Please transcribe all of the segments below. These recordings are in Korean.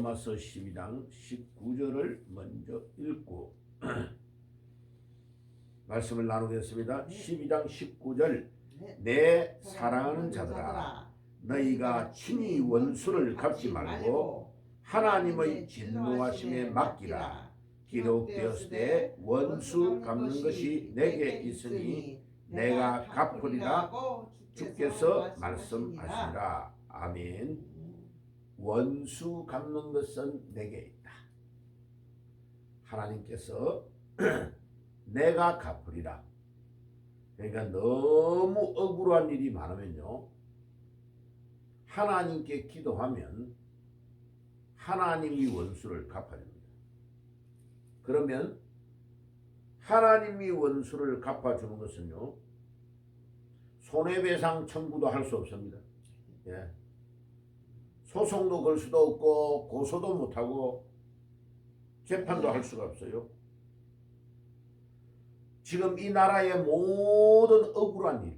로마서 12장 19절을 먼저 읽고 말씀을 나누겠습니다. 12장 19절 내 사랑하는 자들아 너희가 친히 원수를 갚지 말고 하나님의 진노하심에 맡기라. 기록되었을 때 원수 갚는 것이 내게 있으니 내가 갚으리라 주께서 말씀하시니라. 아멘. 원수 갚는 것은 내게 있다. 하나님께서 내가 갚으리라. 그러니까 너무 억울한 일이 많으면요, 하나님께 기도하면 하나님이 원수를 갚아줍니다. 그러면 하나님이 원수를 갚아주는 것은요, 손해배상 청구도 할 수 없습니다. 예. 소송도 걸 수도 없고 고소도 못하고 재판도 할 수가 없어요. 지금 이 나라의 모든 억울한 일,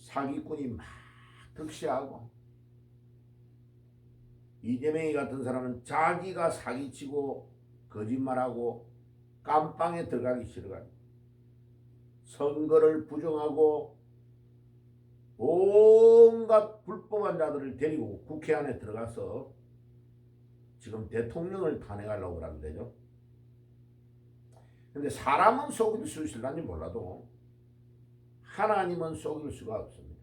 사기꾼이 막 득세하고, 이재명이 같은 사람은 자기가 사기치고 거짓말하고 깜빵에 들어가기 싫어가지고 선거를 부정하고 온갖 불법한 자들을 데리고 국회 안에 들어가서 지금 대통령을 탄핵하려고 그러는 데죠. 근데 사람은 속일 수 있을런지 몰라도 하나님은 속일 수가 없습니다.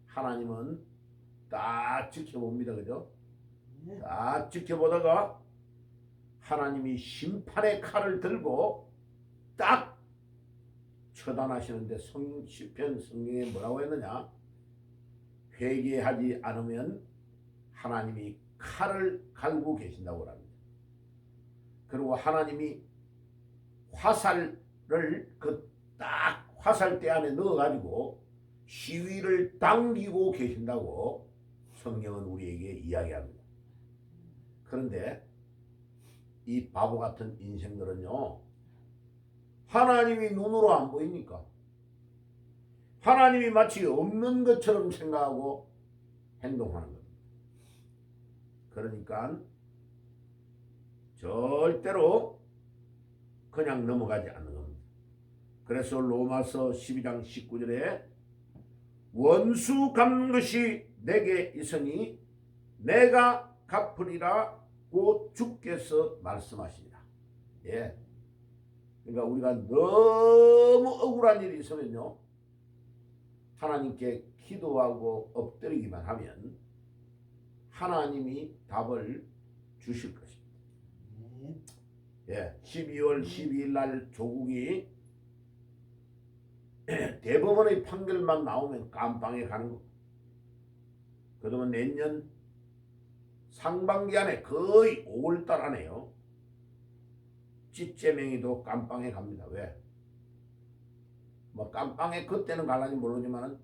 하나님은 딱 지켜봅니다. 그죠? 딱 지켜보다가 하나님이 심판의 칼을 들고 딱 처단하시는데 시편 성경에 뭐라고 했느냐? 회개하지 않으면 하나님이 칼을 갈고 계신다고 합니다. 그리고 하나님이 화살을 그 딱 화살대 안에 넣어가지고 시위를 당기고 계신다고 성경은 우리에게 이야기합니다. 그런데 이 바보 같은 인생들은요, 하나님이 눈으로 안 보이니까 하나님이 마치 없는 것처럼 생각하고 행동하는 겁니다. 그러니까 절대로 그냥 넘어가지 않는 겁니다. 그래서 로마서 12장 19절에 원수 갚는 것이 내게 있으니 내가 갚으리라고 주께서 말씀하시니라. 예. 그러니까 우리가 너무 억울한 일이 있으면요, 하나님께 기도하고 엎드리기만 하면 하나님이 답을 주실 것입니다. 예, 12월 12일 날 조국이 대법원의 판결만 나오면 깜빵에 가는 거. 그러면 내년 상반기 안에 거의 5월달 안에요, 찌째맹이도 깜빵에 갑니다. 왜? 뭐 깜빵에 그때는 갈란지 모르지만은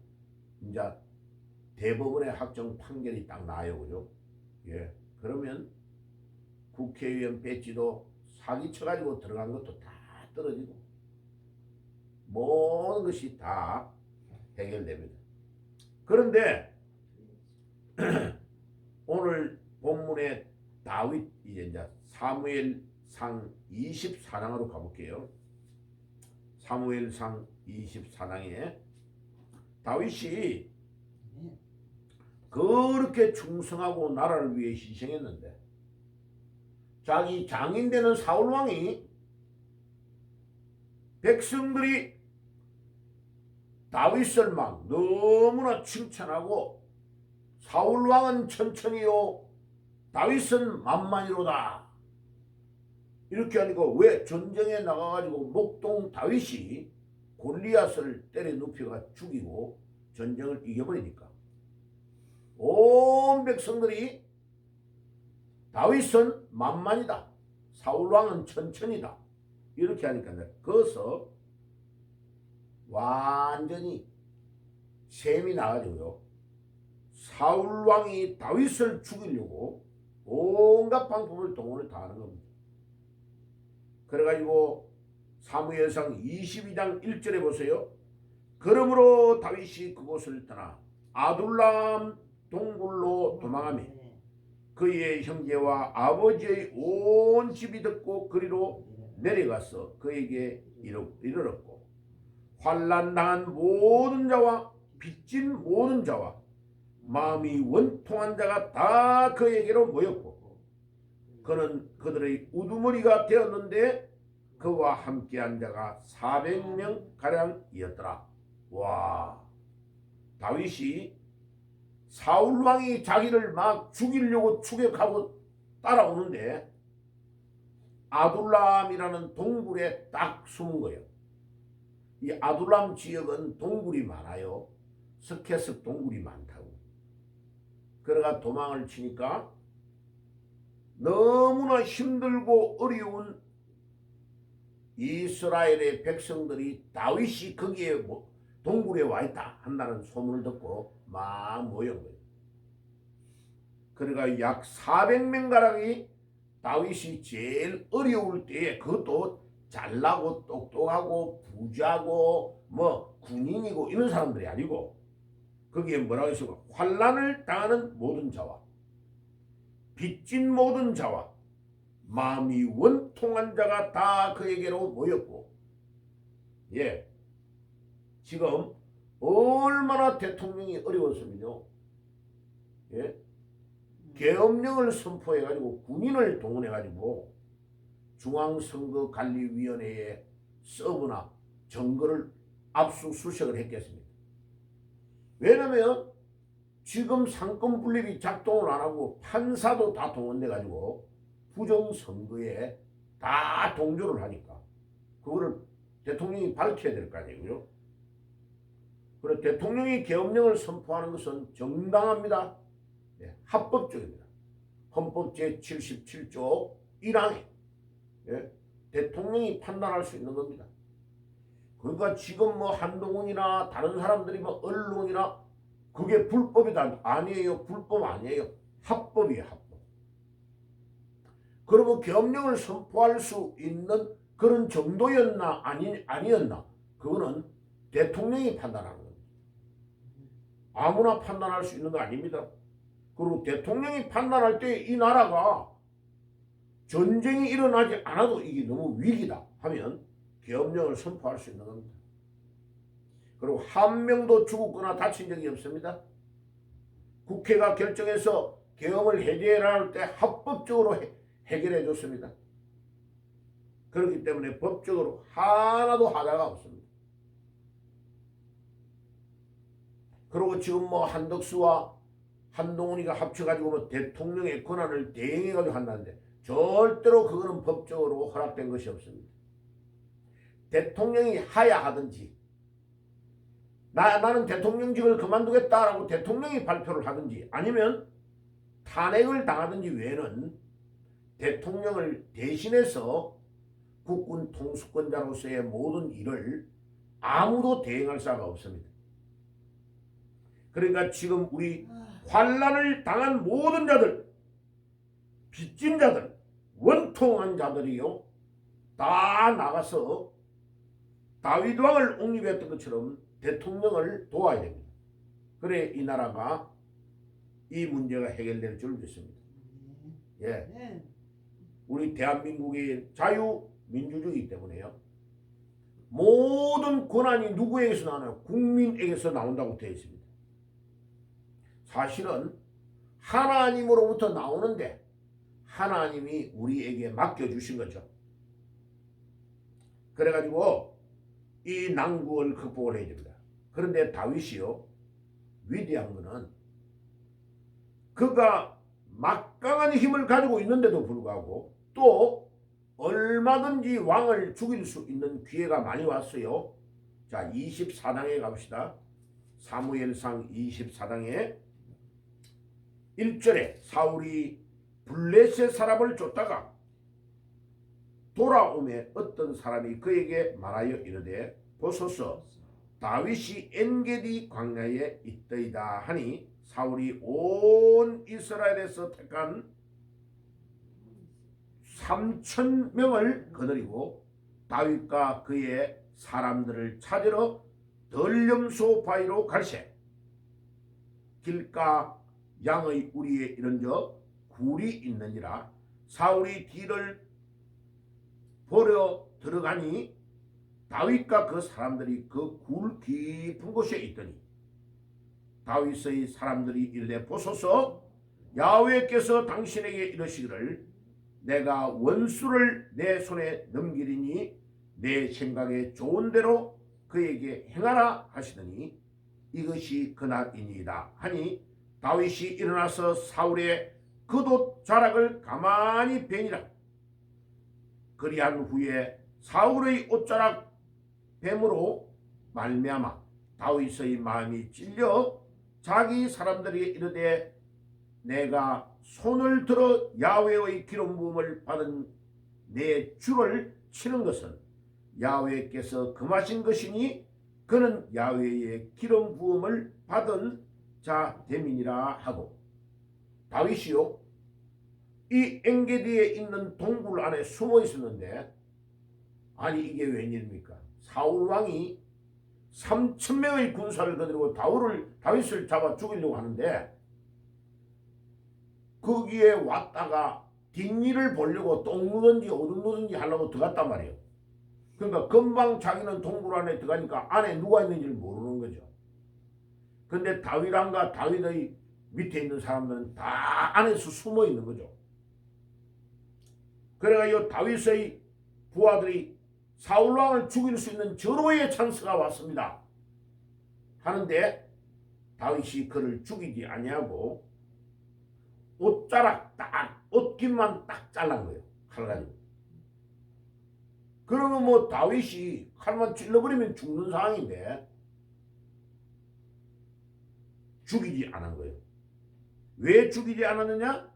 이제 대법원의 확정 판결이 딱 나요. 그죠? 예. 그러면 국회의원 배지도 사기쳐가지고 들어간 것도 다 떨어지고 모든 것이 다 해결됩니다. 그런데 오늘 본문의 다윗, 이제 사무엘상 24장으로 가볼게요. 사무엘상 24장에 다윗이 그렇게 충성하고 나라를 위해 희생했는데 자기 장인 되는 사울왕이 백성들이 다윗을 막 너무나 칭찬하고 사울왕은 천천히요 다윗은 만만히로다 이렇게 하니까 왜 전쟁에 나가가지고 목동 다윗이 골리앗을 때려 눕혀가 죽이고 전쟁을 이겨버리니까 온 백성들이 다윗은 만만이다, 사울왕은 천천히다 이렇게 하니까 거기서 완전히 셈이 나가지고요, 사울왕이 다윗을 죽이려고 온갖 방법을 동원을 다 하는 겁니다. 그래가지고 사무엘상 22장 1절에 보세요. 그러므로 다윗이 그곳을 떠나 아둘람 동굴로 도망하며 그의 형제와 아버지의 온 집이 듣고 그리로 내려가서 그에게 이르렀고 환난 당한 모든 자와 빚진 모든 자와 마음이 원통한 자가 다 그에게로 모였고 그는 그들의 우두머리가 되었는데 그와 함께한 자가 400명 가량이었더라. 와, 다윗이 사울 왕이 자기를 막 죽이려고 추격하고 따라오는데 아둘람이라는 동굴에 딱 숨은 거예요. 이 아둘람 지역은 동굴이 많아요. 스케스 동굴이 많다고. 그래가 도망을 치니까 너무나 힘들고 어려운 이스라엘의 백성들이 다윗이 거기에 동굴에 와 있다 한다는 소문을 듣고 막 모인 거예요. 그러니까 약 400명 가량이 다윗이 제일 어려울 때에 그것도 잘나고 똑똑하고 부자고 뭐 군인이고 이런 사람들이 아니고 거기에 뭐라고 했습니까? 환난을 당하는 모든 자와 빚진 모든 자와 마음이 원통한 자가 다 그에게로 모였고 예 지금 얼마나 대통령이 어려웠으면요 예 계엄령을 선포해가지고 군인을 동원해가지고 중앙선거관리위원회에 서브나 정거를 압수수색을 했겠습니다. 왜냐면 지금 상권 분립이 작동을 안 하고 판사도 다 동원돼가지고 부정선거에 다 동조를 하니까 그거를 대통령이 밝혀야 될 거 아니에요. 그래서 대통령이 계엄령을 선포하는 것은 정당합니다. 예, 합법적입니다. 헌법 제77조 1항에 예, 대통령이 판단할 수 있는 겁니다. 그러니까 지금 뭐 한동훈이나 다른 사람들이 뭐 언론이나 그게 불법이다 아니에요. 불법 아니에요. 합법이에요. 합법. 그러면 계엄령을 선포할 수 있는 그런 정도였나 아니었나 그거는 대통령이 판단하는 겁니다. 아무나 판단할 수 있는 거 아닙니다. 그리고 대통령이 판단할 때 이 나라가 전쟁이 일어나지 않아도 이게 너무 위기다 하면 계엄령을 선포할 수 있는 겁니다. 그리고 한 명도 죽었거나 다친 적이 없습니다. 국회가 결정해서 계엄을 해제해라 할 때 합법적으로 해결해 줬습니다. 그렇기 때문에 법적으로 하나도 하자가 없습니다. 그리고 지금 뭐 한덕수와 한동훈이가 합쳐가지고 뭐 대통령의 권한을 대행해가지고 한다는데 절대로 그거는 법적으로 허락된 것이 없습니다. 대통령이 하야하든지 나는 대통령직을 그만두겠다라고 대통령이 발표를 하든지 아니면 탄핵을 당하든지 외에는 대통령을 대신해서 국군 통수권자로서의 모든 일을 아무도 대행할 사가 없습니다. 그러니까 지금 우리 환난을 당한 모든 자들, 빚진 자들, 원통한 자들이요 다 나가서 다윗 왕을 옹립했던 것처럼 대통령을 도와야 됩니다. 그래 이 나라가 이 문제가 해결될 줄 믿습니다. 예, 우리 대한민국이 자유민주주의이기 때문에요. 모든 권한이 누구에게서 나와요? 국민에게서 나온다고 되어 있습니다. 사실은 하나님으로부터 나오는데 하나님이 우리에게 맡겨주신 거죠. 그래가지고 이 난국을 극복을 해야 됩니다. 그런데 다윗이요 위대한 것은 그가 막강한 힘을 가지고 있는데도 불구하고 또 얼마든지 왕을 죽일 수 있는 기회가 많이 왔어요. 자 24장에 갑시다. 사무엘상 24장에 1절에 사울이 블레셋 사람을 쫓다가 돌아오매 어떤 사람이 그에게 말하여 이르되 보소서 다윗이 엔게디 광야에 있더이다 하니 사울이 온 이스라엘에서 택한 3,000명을 거느리고 다윗과 그의 사람들을 찾으러 덜렴소 바위로 갈새 길가 양의 우리에 이른저 굴이 있느니라. 사울이 뒤를 보려 들어가니 다윗과 그 사람들이 그 굴 깊은 곳에 있더니 다윗의 사람들이 이르되 보소서 야훼께서 당신에게 이르시기를 내가 원수를 내 손에 넘기리니 내 생각에 좋은 대로 그에게 행하라 하시더니 이것이 그날이니이다 하니 다윗이 일어나서 사울의 겉옷 자락을 가만히 베니라. 그리한 후에 사울의 옷자락 뱀으로 말미암아 다윗의 마음이 찔려 자기 사람들이 이르되 내가 손을 들어 야훼의 기름 부음을 받은 내 주를 치는 것은 야훼께서 금하신 것이니 그는 야훼의 기름 부음을 받은 자 됨이니라 하고 다윗이요 이 엔게디에 있는 동굴 안에 숨어 있었는데 아니 이게 웬일입니까? 사울 왕이 3,000명의 군사를 거느리고 다윗을 잡아 죽이려고 하는데 거기에 왔다가 뒷일을 보려고 똥 누든지 오줌 누든지 하려고 들어갔단 말이에요. 그러니까 금방 자기는 동굴 안에 들어가니까 안에 누가 있는지를 모르는 거죠. 근데 다윗왕과 다윗의 밑에 있는 사람들은 다 안에서 숨어 있는 거죠. 그래가지고 다윗의 부하들이 사울왕을 죽일 수 있는 절호의 찬스가 왔습니다. 하는데 다윗이 그를 죽이지 아니하고 옷자락 딱 옷깃만 딱 잘란 거예요. 칼 가지고. 그러면 뭐 다윗이 칼만 찔러버리면 죽는 상황인데 죽이지 않은 거예요. 왜 죽이지 않았느냐?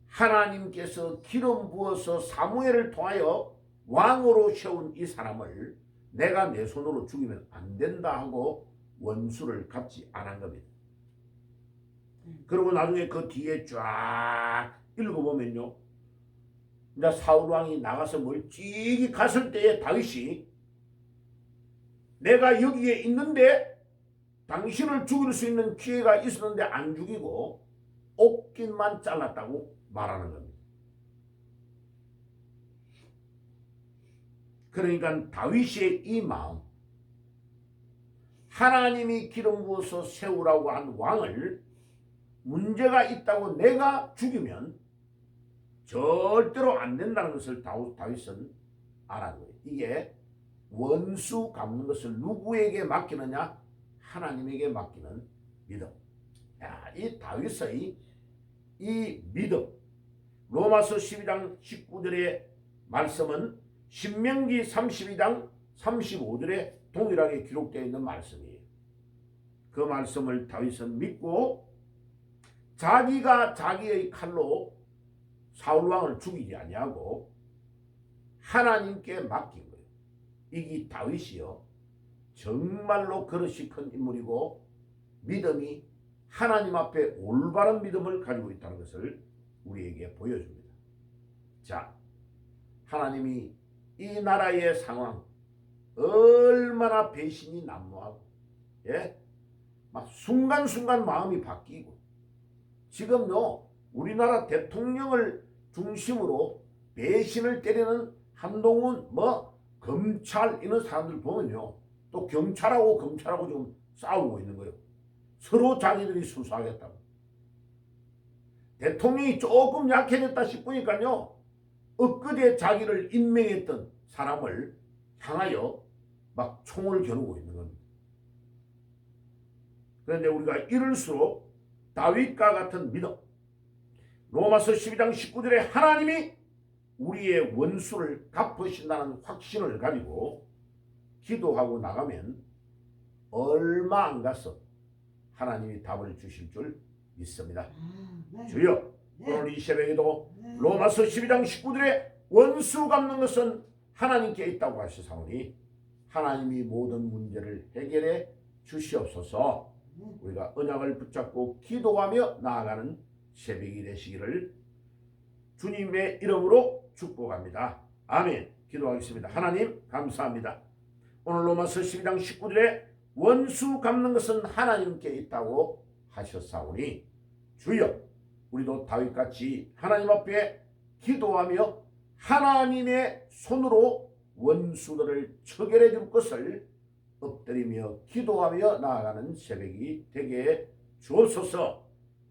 하나님께서 기름 부어서 사무엘을 통하여 왕으로 세운 이 사람을 내가 내 손으로 죽이면 안 된다 하고 원수를 갚지 않은 겁니다. 그리고 나중에 그 뒤에 쫙 읽어보면요. 이제 사울왕이 나가서 멀찍이 갔을 때에 다윗이 내가 여기에 있는데 당신을 죽일 수 있는 기회가 있었는데 안 죽이고 옷깃만 잘랐다고 말하는 겁니다. 그러니까 다윗의 이 마음, 하나님이 기름 부어서 세우라고 한 왕을 문제가 있다고 내가 죽이면 절대로 안 된다는 것을 다윗은 알아는 거예요. 이게 원수 갚는 것을 누구에게 맡기느냐? 하나님에게 맡기는 믿음. 야, 이 다윗의 이 믿음. 로마서 12장 19절의 말씀은 신명기 32장 35절에 동일하게 기록되어 있는 말씀이에요. 그 말씀을 다윗은 믿고 자기가 자기의 칼로 사울왕을 죽이지 아니하고 하나님께 맡긴 거예요. 이게 다윗이요 정말로 그릇이 큰 인물이고 믿음이 하나님 앞에 올바른 믿음을 가지고 있다는 것을 우리에게 보여줍니다. 자, 하나님이 이 나라의 상황 얼마나 배신이 난무하고 막 순간순간 마음이 바뀌고 지금요 우리나라 대통령을 중심으로 배신을 때리는 한동훈 검찰 이런 사람들 보면요 또 경찰하고 지금 싸우고 있는 거예요. 서로 자기들이 수사하겠다고. 대통령이 조금 약해졌다 싶으니까요 엊그제 자기를 임명했던 사람을 향하여 막 총을 겨누고 있는 겁니다. 그런데 우리가 이럴수록 다윗과 같은 믿음, 로마서 12장 19절에 하나님이 우리의 원수를 갚으신다는 확신을 가지고 기도하고 나가면 얼마 안 가서 하나님이 답을 주실 줄 믿습니다. 네. 주여 오늘 이 새벽에도 로마서 12장 19절에 원수 갚는 것은 하나님께 있다고 하시사오니 하나님이 모든 문제를 해결해 주시옵소서. 우리가 언약을 붙잡고 기도하며 나아가는 새벽이 되시기를 주님의 이름으로 축복합니다. 아멘. 기도하겠습니다. 하나님 감사합니다. 오늘 로마서 12장 19절에 원수 갚는 것은 하나님께 있다고 하셨사오니 주여 우리도 다윗같이 하나님 앞에 기도하며 하나님의 손으로 원수들을 처결해 줄 것을 엎드리며 기도하며 나아가는 새벽이 되게 주옵소서.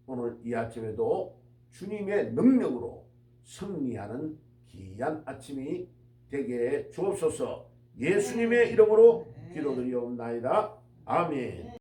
오늘 이 아침에도 주님의 능력으로 승리하는 귀한 아침이 되게 주옵소서. 예수님의 이름으로 기도드리옵나이다. 아멘.